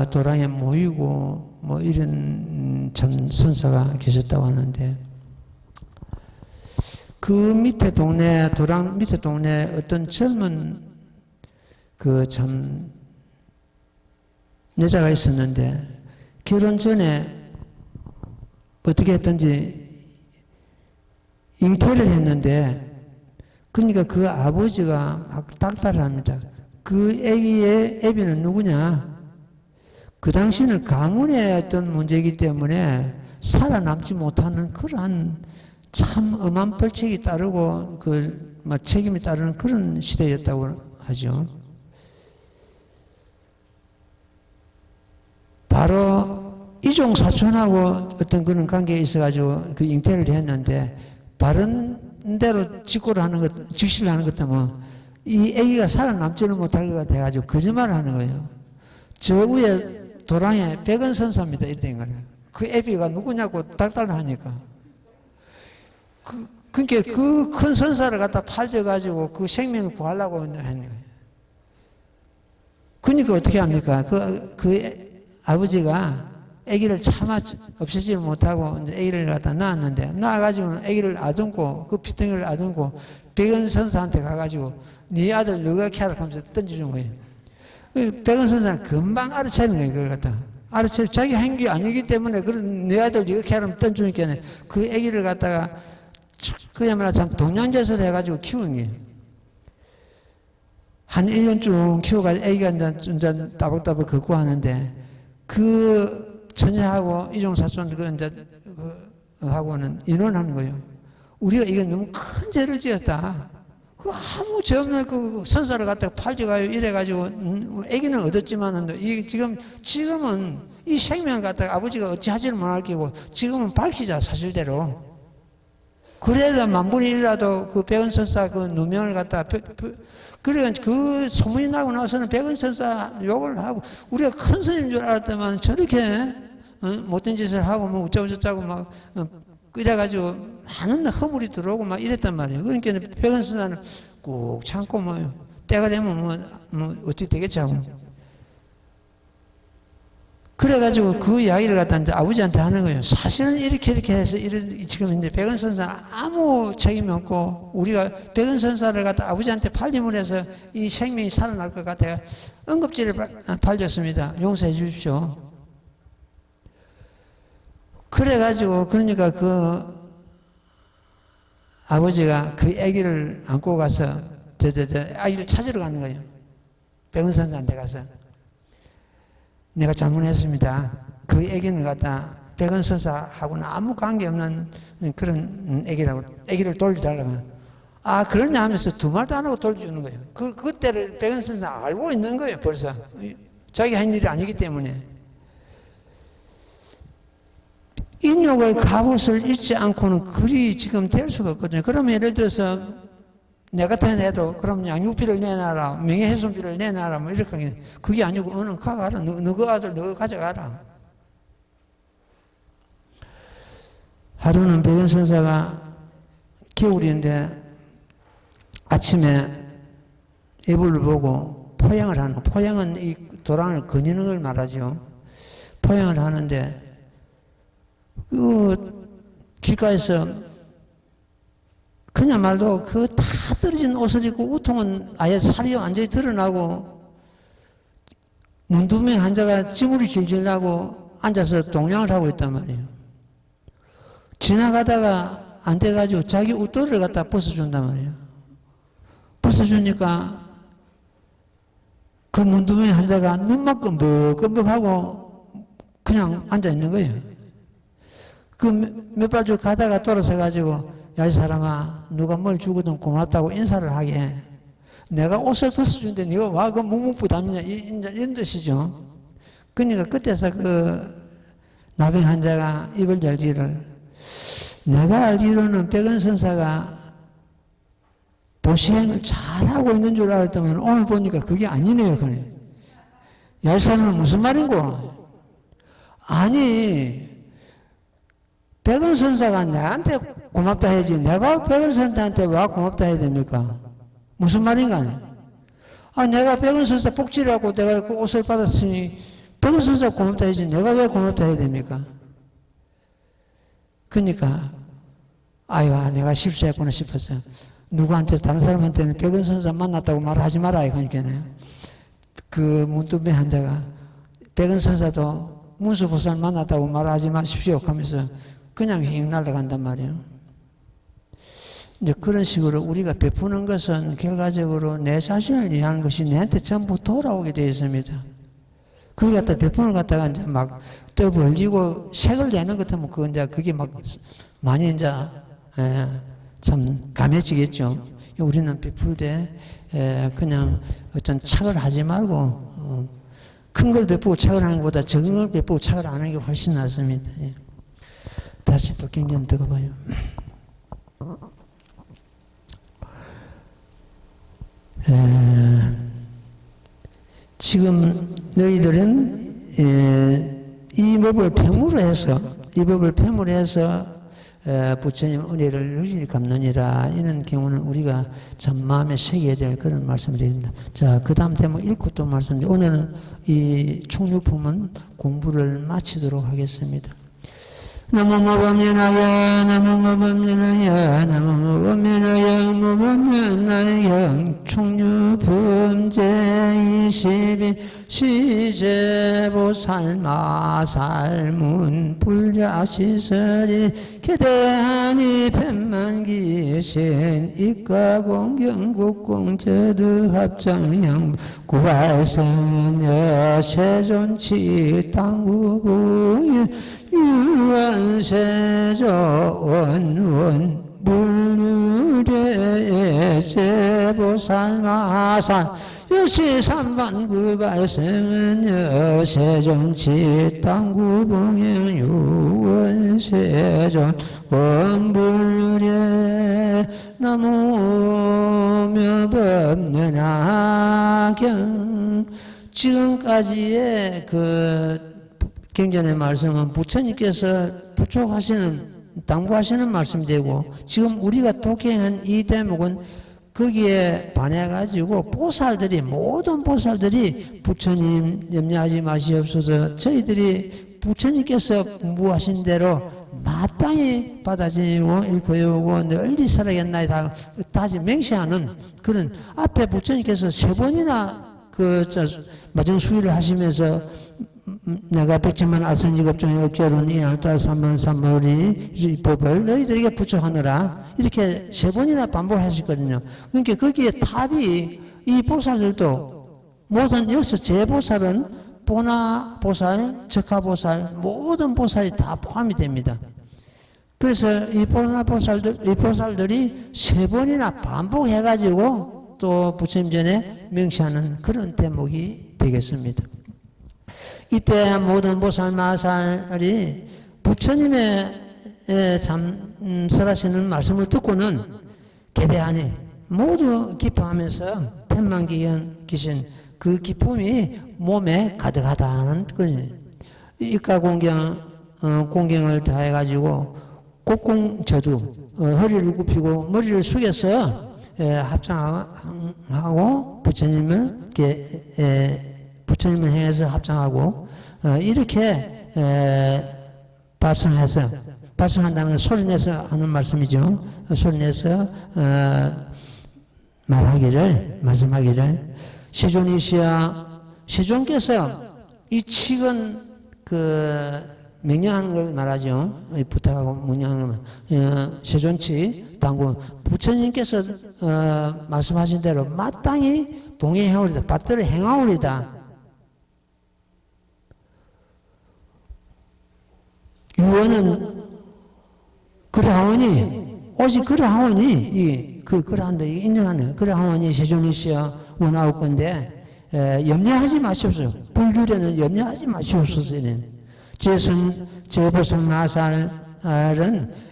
도량에 모이고 뭐 이런 참 선사가 계셨다고 하는데 그 밑에 동네, 도랑 밑에 동네 어떤 젊은 그 참 여자가 있었는데 결혼 전에 어떻게 했든지 잉태를 했는데 그러니까 그 아버지가 막 닥달합니다. 그 애비는 누구냐? 그 당시는 가문의 어떤 문제이기 때문에 살아남지 못하는 그러한 참 엄한 벌칙이 따르고 뭐 책임이 따르는 그런 시대였다고 하죠. 바로 이종 사촌하고 어떤 그런 관계에 있어가지고 그 잉태를 했는데 바른 대로 직고를 하는 것, 직시를 하는 것 때문에 이 애기가 살아남지를 못할 것 같아가지고 거짓말을 하는 거예요. 저 위에 도랑에 백은선사입니다. 이랬던 거예요. 그 애비가 누구냐고 달달하니까. 그러니까 그 큰 선사를 갖다 팔져가지고 그 생명을 구하려고 하는 거예요. 그러니까 어떻게 합니까? 그 아버지가 아기를 차마 없애지 못하고 이제 아기를 갖다 낳았는데 낳아가지고는 아기를 아듬고 그 피덩이를 아듬고 백은선사한테 가가지고 네 아들 너가 키하라 하면서 던져준 거예요. 백은선사는 금방 알아채는 거예요. 그걸 갖다 알아채 자기 행위 아니기 때문에 그런 네 아들 네가 키하라 던져주니까 그 아기를 갖다가 그야말로 참 동양제설 해가지고 키우는 거예요. 한 1년 쭉 키워가지고 아기가 이제 따박따박 걷고 하는데 그 처녀하고 이종사촌 하고는 인원하는 거예요. 우리가 이건 너무 큰 죄를 지었다. 그 아무 죄 없는 그 선사를 갖다가 팔져가요 이래가지고 아기는 얻었지만은 이 지금은 이 생명을 갖다가 아버지가 어찌하지를 못할 끼고 지금은 밝히자 사실대로. 그래도 만분의 일이라도 그 백은선사 그 누명을 갖다가 그래 그 소문이 나고 나서는 백은선사 욕을 하고 우리가 큰 스님인 줄 알았더만 저렇게 못된 짓을 하고 뭐 어쩌고저쩌고 막 이래가지고 많은 허물이 들어오고 막 이랬단 말이에요. 그러니까 백은선사는 꼭 참고 뭐 때가 되면 뭐 어떻게 되겠지 하고 그래가지고 그 이야기를 갖다 이제 아버지한테 하는 거예요. 사실은 이렇게 해서 지금 이제 백은선사는 아무 책임이 없고 우리가 백은선사를 갖다 아버지한테 팔림을 해서 이 생명이 살아날 것 같아요. 응급지를 팔렸습니다. 용서해 주십시오. 그래가지고 그러니까 그 아버지가 그 아기를 안고 가서 아기를 찾으러 가는 거예요. 백은선사한테 가서. 내가 잘못했습니다. 그 아기는 갖다 백은선사하고는 아무 관계없는 그런 아기를 돌려달라고. 아, 그러냐 하면서 두 말도 안 하고 돌려주는 거예요. 그때를 백은선사 알고 있는 거예요, 벌써. 자기 한 일이 아니기 때문에. 인욕을 갑옷을 잊지 않고는 그리 지금 될 수가 없거든요. 그러면 예를 들어서 내 같은 애도 그럼 양육비를 내놔라, 명예훼손비를 내놔라, 뭐 이렇게 하는 그게 아니고 너는 가가라, 너 그 아들 너 가져가라. 하루는 백은선사가 겨울인데 아침에 이불을 보고 포양을 하는 거. 포양은 이 도랑을 거니는 걸 말하죠. 포양을 하는데 그 길가에서 그야말로 그 다 떨어진 옷을 입고 우통은 아예 살이 완전히 드러나고 문두매 환자가 찌물이 질질 나고 앉아서 동양을 하고 있단 말이에요. 지나가다가 안 돼가지고 자기 웃도를 갖다 벗어준단 말이에요. 벗어주니까 그 문두매 환자가 눈만 끔벅끔벅하고 그냥 앉아있는 거예요. 그 몇 발 쭉 가다가 돌아서가지고 야, 이 사람아, 누가 뭘 주거든 고맙다고 인사를 하게. 내가 옷을 벗어준데 네가 와, 그 묵묵부담이냐, 이런 뜻이죠. 그러니까 그때서 그 나병 환자가 입을 열기를, 내가 알기로는 백은선사가 보시행을 잘하고 있는 줄 알았더니 오늘 보니까 그게 아니네요. 야, 이 사람은 무슨 말인고? 아니, 백은선사가 나한테 고맙다 해야지 내가 백은선사한테 왜 고맙다 해야 됩니까? 무슨 말인가? 아, 내가 백은선사 복지라고 내가 그 옷을 받았으니 백은선사 고맙다 해야지 내가 왜 고맙다 해야 됩니까? 그러니까 아유, 내가 실수했구나 싶었어요. 누구한테, 다른 사람한테는 백은선사 만났다고 말하지 말아요. 그러니까요. 그 문두배 환자가 백은선사도 문수보살 만났다고 말하지 마십시오 하면서 그냥 휙 날아간단 말이에요. 이제 그런 식으로 우리가 베푸는 것은 결과적으로 내 자신을 위한 것이 내한테 전부 돌아오게 되어 있습니다. 그걸 갖다 베푸는 걸 갖다가 이제 막 떠벌리고 색을 내는 것 같으면 그건 이제 그게 막 많이 이제 참 감해지겠죠. 우리는 베풀 때 그냥 어떤 착을 하지 말고 큰 걸 베푸고 착을 하는 것보다 적은 걸 베푸고 착을 안 하는 게 훨씬 낫습니다. 예. 다시 또 경전 들어봐요. 지금 너희들은 이 법을 폐무로 해서 부처님 은혜를 누리니 갚느니라. 이런 경우는 우리가 참 마음에 새겨야 될 그런 말씀을 드립니다. 자, 그 다음 대목 읽고 또 말씀드립니다. 오늘은 이 총유품은 공부를 마치도록 하겠습니다. 나무무범연하여 나무무범연하여 나무무범연하여 무범연하여 총유품제 22 시제보살마살문 불자시설이 개대하니 백만기신 입가공경국공제두 합장양 구발선여 세존치 땅구부여 유한세조 원원 불유례 제보살마산 여시삼반구발생은 여세존치 땅구봉행 유원세존 원불유례 나무묘법문화경. 지금까지의 그 경전의 말씀은 부처님께서 부촉하시는, 당부하시는 말씀되고, 지금 우리가 독행한 이 대목은 거기에 반해가지고 모든 보살들이 부처님 염려하지 마시옵소서, 저희들이 부처님께서 공부하신 대로 마땅히 받아지고 일포해오고 널리 살아겠나이다 다시 맹세하는 그런, 앞에 부처님께서 3번이나 마정수위를 하시면서 내가 백천만 아선지급종의 억제로는 이 알타 삼만삼마리 이 법을 너희들에게 부처하느라 이렇게 3번이나 반복하셨거든요. 그러니까 거기에 답이 이 보살들도 모든 여섯 제보살은 보나보살, 적하보살 모든 보살이 다 포함이 됩니다. 그래서 이 보살들이 3번이나 반복해가지고 또 부처님 전에 명시하는 그런 대목이 되겠습니다. 이때 모든 보살마살이 부처님의 설하시는 말씀을 듣고는 개대하니 모두 기뻐하면서 백만기신 그 기쁨이 몸에 가득하다는 거예요. 이과 공경을 다해가지고 곡공저두 허리를 굽히고 머리를 숙여서 합장하고 부처님을 향해서 합장하고 이렇게 발성한다는 건 소리내서 하는 말씀이죠. 소리내서 말씀하기를 세존이시여, 세존께서 이 칙은 명령하는 걸 말하죠. 부탁하고 명령하는 걸. 세존치 당구 부처님께서 말씀하신 대로 마땅히 봉행하오리다, 받들어 행하오리다. 유언은 그러하오니, 오직 그러하오니, 그러한다, 인정하네. 그러하오니 세존이시여 원하올 건데, 염려하지 마시옵소서. 불규례는 염려하지 마시옵소서. 제보성마살은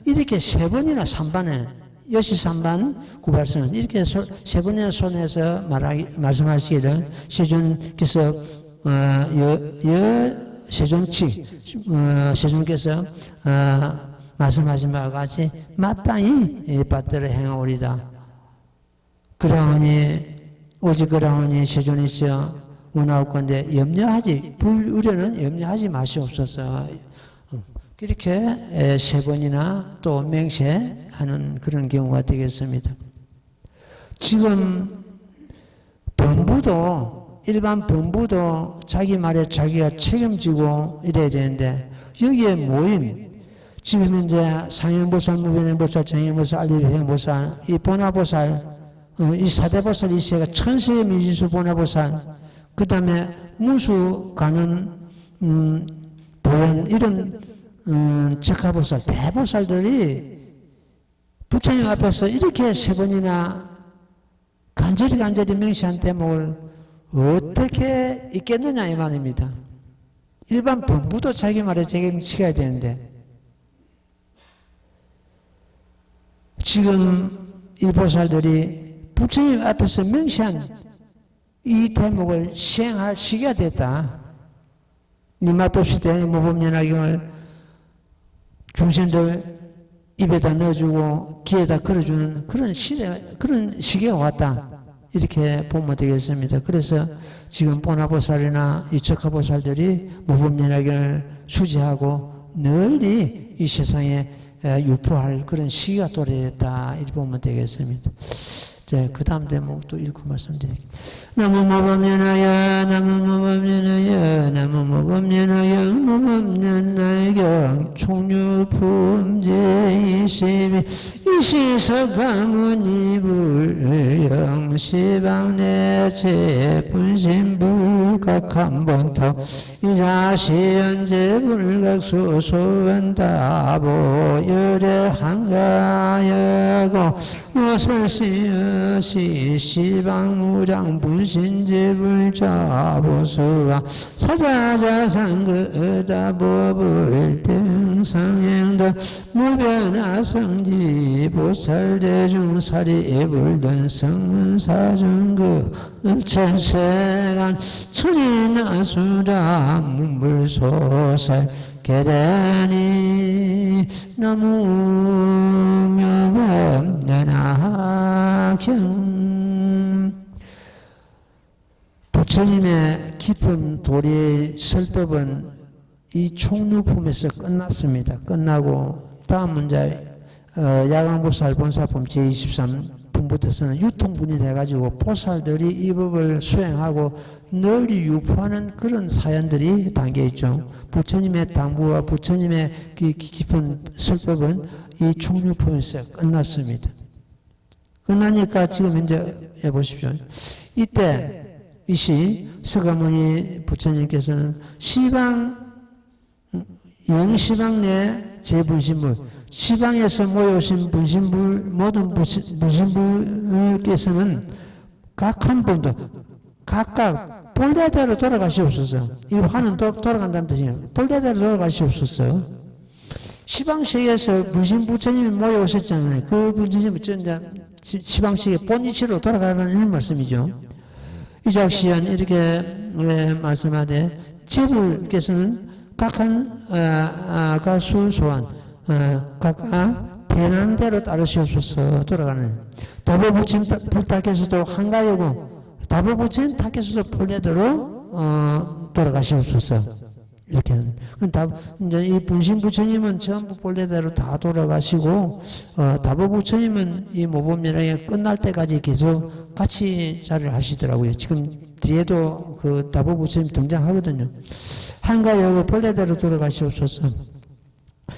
이렇게 3번이나 3반에, 여시삼반 구발선, 이렇게 3번이나 손에서 말씀하시기를, 세존께서, 세존께서 말씀하신 바와 같이 마땅히 받들어 행하오리다. 오직 그러하오니 세존이시여 원하올 건데 불의는 염려하지 마시옵소서. 이렇게 세 번이나 또 맹세하는 그런 경우가 되겠습니다. 지금 범부도 일반 범부도 자기 말에 자기가 책임지고 이래야 되는데 여기에 모임 지금 이제 상행보살, 무변행보살, 정행보살, 알리행보살, 이 보나보살, 이 사대보살 이 세가 천세의 미지수 보나보살, 그 다음에 무수 가는 보현 이런 적하보살, 대보살들이 부처님 앞에서 이렇게 세 번이나 간절히 맹세한 대목을 어떻게 있겠느냐 이 말입니다. 일반 범부도 자기 말에 책임져야 되는데 지금 이 보살들이 부처님 앞에서 명시한 이 대목을 시행할 시기가 됐다. 이말법시대 모범연화경을 중생들 입에다 넣어주고 귀에다 걸어주는 그런 시기가 왔다. 이렇게 보면 되겠습니다. 그래서 지금 보나보살이나 이 적하보살들이 모범연화경을 수지하고 널리 이 세상에 유포할 그런 시기가 도래했다. 이렇게 보면 되겠습니다. 그 다음 대목 또 읽고 말씀드릴게요. 나무 모범연화여, 나무 모범연화여, 나무 모범연화여, 모범연화경, 총류품제 22, 이시석가문이불, 영시방내체, 분신불각한본토, 이자시연제불각수소원다보, 열애한가여고, 오설시여, 시방무량 분신제불자보수와 사자자상거다법을 병상행도 무변화성지 보살대중사리불던 성문사중그 천세간 천인아수라 문불소살 계란이 나무묘법연화경 부처님의 깊은 도리의 설법은 이 총류품에서 끝났습니다. 끝나고 다음 문제 야광보살 본사품 제23품부터서는 유통분이 돼가지고 보살들이 이 법을 수행하고 널리 유포하는 그런 사연들이 담겨있죠. 부처님의 당부와 부처님의 깊은 설법은 이 총류품에서 끝났습니다. 끝나니까 지금 이제 해보십시오. 이때 이시 서가모니 부처님께서는 영시방 내 제분신불, 시방에서 모여오신 분신불, 모든 분신불께서는 각 한 분도 각각 본래대로 돌아가시옵소서. 이 화는 돌아간다는 뜻이에요. 본래대로 돌아가시옵소서. 시방식에서 분신부처님이 모여오셨잖아요. 그 분신이 시방식의 본이치로 돌아가는 이런 말씀이죠. 이작시연 이렇게 말씀하되 제불께서는 각각 순소한 각각 배난대로 따르시옵소서 돌아가는 다보부처님 불탁에서도 한가여고 다보부처님 탁에서도 본래대로 돌아가시옵소서 이렇게 하는. 이제 이 분신부처님은 전부 본래대로 다 돌아가시고 다보부처님은 이 모범연화경 끝날 때까지 계속 같이 자리를 하시더라고요. 지금 뒤에도 그 다보부처님 등장하거든요. 한가여고 본래대로 돌아가시옵소서.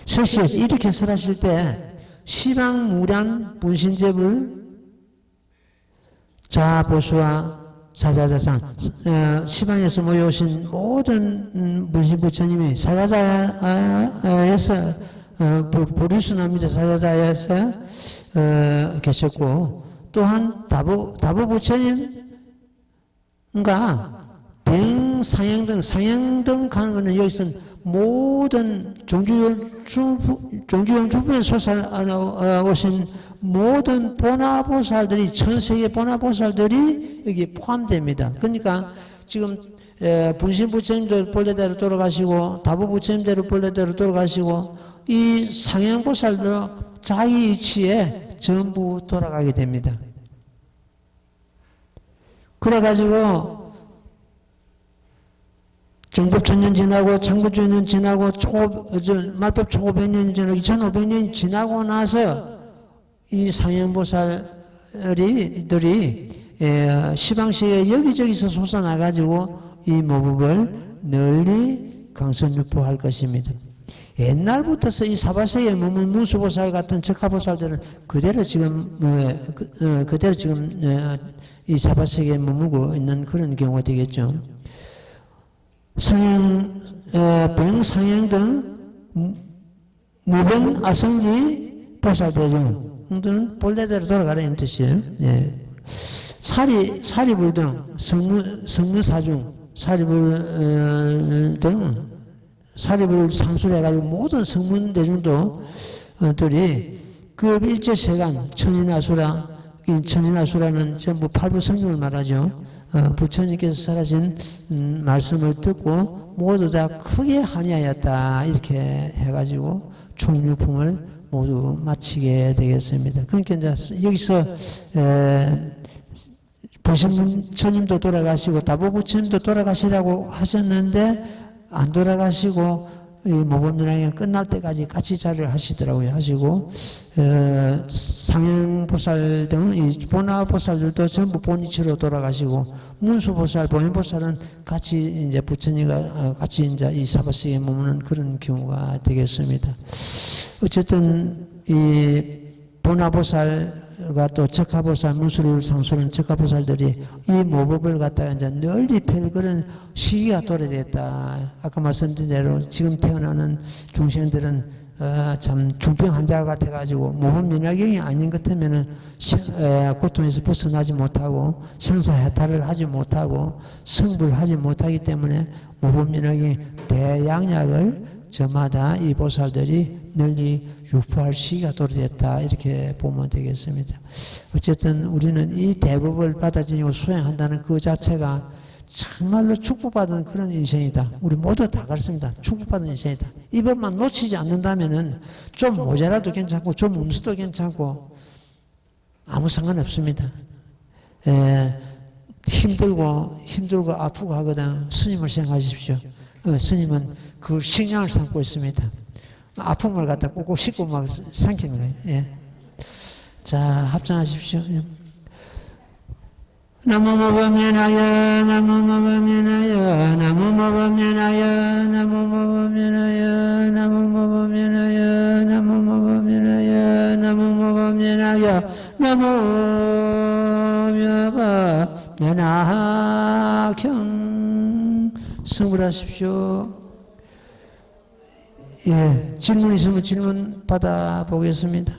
설시에서 이렇게 설하실 때 시방무량 분신제불 자보수와 사자자상 시방에서 모여오신 모든 분신부처님이 사자자에서 보리수나미자 사자자에서 계셨고 또한 다보부처님과 병상향등 상향등 가는 것은 여기서는 모든 종주영 주변에 솟아오신 모든 보나보살들이 천세계 보나보살들이 여기 포함됩니다. 그러니까 지금 분신부처님도 본래대로 돌아가시고 다보부처님대로 본래대로 돌아가시고 이 상향보살도 자기 이치에 전부 돌아가게 됩니다. 그래가지고 정법 1000년 지나고 창법 1000년 지나고 말법 초 500년 지나고 2500년이 지나고 나서 이 상현보살들이 시방시에 여기저기서 솟아나가지고 이 모법을 널리 강선유포할 것입니다. 옛날부터서 이 사바세에 머문 무수보살 같은 적하보살들은 그대로 지금 이 사바세에 머물고 있는 그런 경우가 되겠죠. 병상행 등 무변 아성지 보살대중 등 본래대로 돌아가라는 뜻이에요. 예. 사리불 등 성무사중 사리불 상수를 해가지고 모든 성문대중도들이 그 일제시간 천인아수라는 전부 팔부성중을 말하죠. 부처님께서 설하신 말씀을 듣고 모두 다 크게 한의하였다 이렇게 해가지고 총유품을 모두 마치게 되겠습니다. 그러니까 이제 여기서 부처님도 돌아가시고 다보부처님도 돌아가시라고 하셨는데 안 돌아가시고 이 모범연합이 끝날 때까지 같이 자리를 하시더라고요. 하시고 상현보살 등 이 보나보살들도 전부 본위치로 돌아가시고 문수보살, 보현보살은 같이 이제 부처님과 같이 이제 이 사바세에 머무는 그런 경우가 되겠습니다. 어쨌든 이 보나보살과 또 적하보살, 무술을 상수는 적하보살들이 이 모법을 갖다가 이제 널리 펼 그런 시기가 도래됐다. 아까 말씀드린 대로 지금 태어나는 중생들은 참 중병 환자 같아가지고 모범 면역경이 아닌 것 같으면은 고통에서 벗어나지 못하고 생사해탈을 하지 못하고 성불하지 못하기 때문에 모범 면역이 대양약을 저마다 이 보살들이 널리 유포할 시기가 도래됐다 이렇게 보면 되겠습니다. 어쨌든 우리는 이 대법을 받아들이고 수행한다는 그 자체가 정말로 축복받은 그런 인생이다. 우리 모두 다 그렇습니다. 축복받은 인생이다. 이 법만 놓치지 않는다면은 좀 모자라도 괜찮고 좀 음수도 괜찮고 아무 상관없습니다. 힘들고 아프고 하거든 스님을 생각하십시오. 스님은 그 식량을 삼고 있습니다. 아픔을 갖다 꾹꾹 씹고 막 삼키는 거예요. 예. 자, 합장하십시오. 나무모범연하여 나무모범연하여 나무모범연하여 나무모범연하여 나무모범연하여 나무모범연하여 나무모범연하여 나무모범연하경 성불하십시오. 예, 질문 있으면 질문 받아보겠습니다.